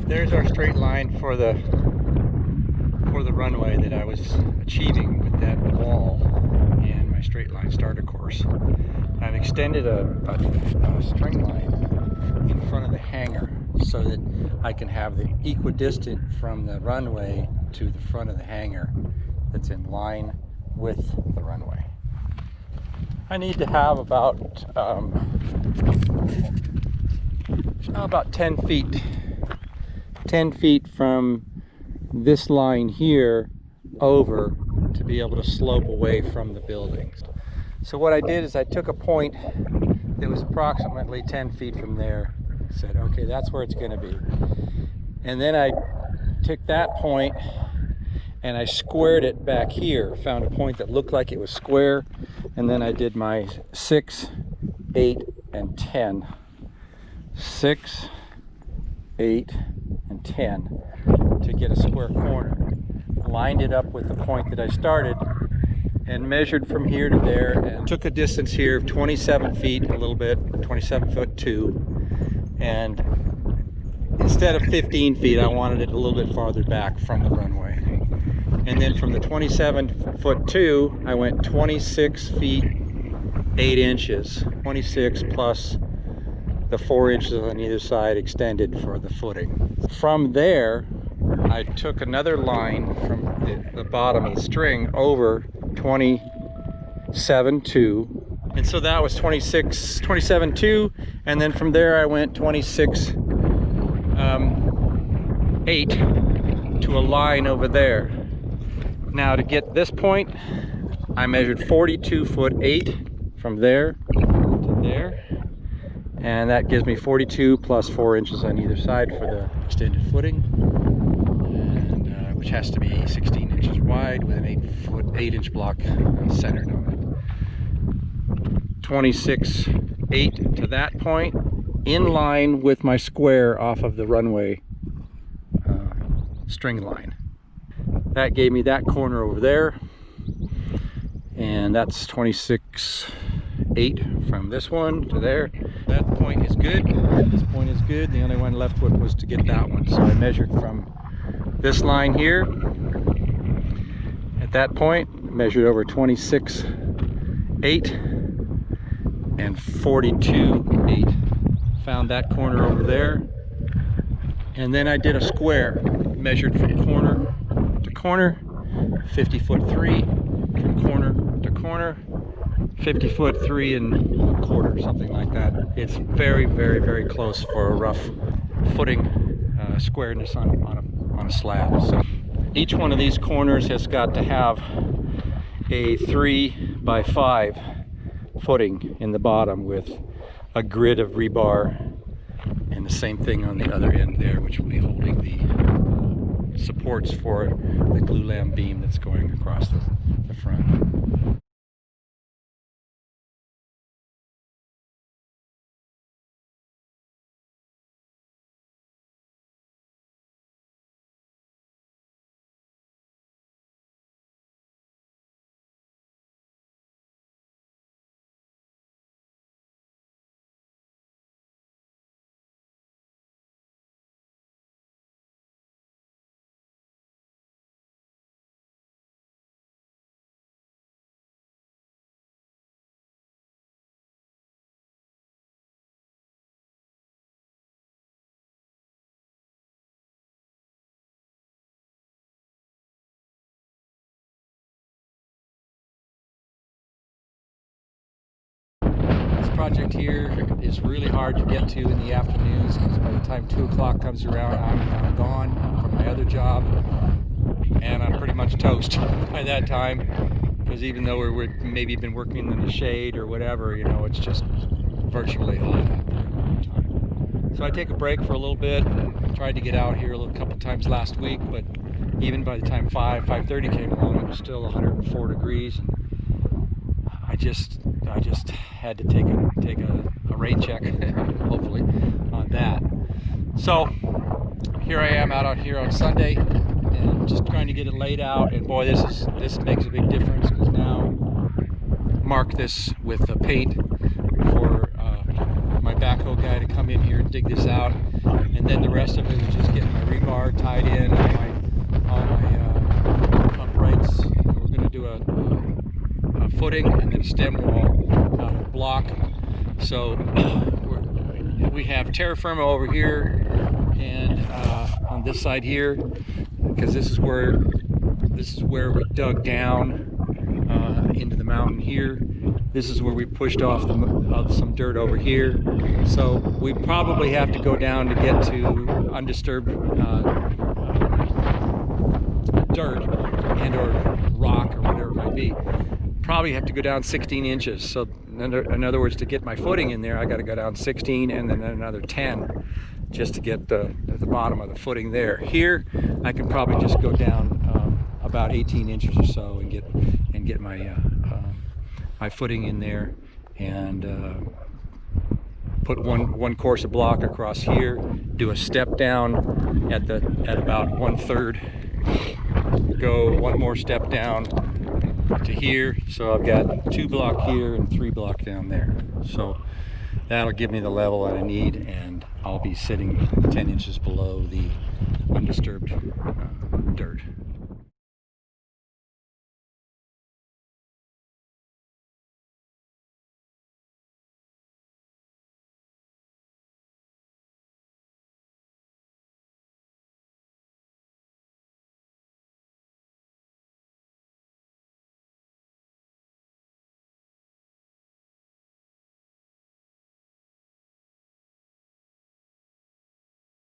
there's our straight line for the runway that I was achieving with that wall and my straight line starter course. I've extended a string line in front of the hangar so that I can have the equidistant from the runway to the front of the hangar that's in line with the runway. I need to have about 10 feet. 10 feet from this line here over to be able to slope away from the buildings. So what I did is I took a point that was approximately 10 feet from there, said okay, that's where it's going to be, and then I took that point and I squared it back here, found a point that looked like it was square, and then I did my 6, 8, and 10. 6, 8, and 10 to get a square corner. Lined it up with the point that I started and measured from here to there and took a distance here of 27 feet, a little bit, 27'2", and instead of 15 feet I wanted it a little bit farther back from the runway. And then from the 27'2" I went 26 feet 8 inches, 26 plus the 4 inches on either side extended for the footing. From there, I took another line from the bottom of the string over 27'2", and so that was 27'2", and then from there I went 26'8" to a line over there. Now to get this point, I measured 42'8" from there to there. And that gives me 42 plus 4 inches on either side for the extended footing, and which has to be 16 inches wide with an 8-inch block centered on it. 26'8" to that point, in line with my square off of the runway string line. That gave me that corner over there, and that's 26'8" from this one to there. That point is good. This point is good. The only one left was to get that one. So I measured from this line here. At that point, measured over 26'8" and 42'8". Found that corner over there. And then I did a square. Measured from corner to corner, 50'3" from corner to corner. 50'3" and a quarter, something like that. It's very, very, very close for a rough footing squareness on a slab. So each one of these corners has got to have a 3x5 footing in the bottom with a grid of rebar, and the same thing on the other end there, which will be holding the supports for the glulam beam that's going across the front. Project here is really hard to get to in the afternoons, because by the time 2 o'clock comes around, I'm gone from my other job, and I'm pretty much toast by that time, because even though we're maybe been working in the shade or whatever, you know, it's just virtually hot out there all the time. So I take a break for a little bit. I tried to get out here a couple times last week, but even by the time 5:30 came along, it was still 104 degrees, and I just had to take a rain check, hopefully, on that. So here I am out here on Sunday, and just trying to get it laid out. And boy, this makes a big difference, because now mark this with the paint for my backhoe guy to come in here and dig this out, and then the rest of it is just getting my rebar tied in, all my uprights. We're going to do a footing and then a stem wall out of block. So we have terra firma over here and on this side here, because this is where we dug down into the mountain here. This is where we pushed off some dirt over here. So we probably have to go down to get to undisturbed dirt and or rock or whatever it might be. Probably have to go down 16 inches. So in other words, to get my footing in there, I got to go down 16 and then another 10 just to get the bottom of the footing there. Here, I can probably just go down about 18 inches or so and get my my footing in there, and put one course of block across here, do a step down at about 1/3, go one more step down to here, so I've got 2 block here and 3 block down there. So that'll give me the level that I need, and I'll be sitting 10 inches below the undisturbed dirt.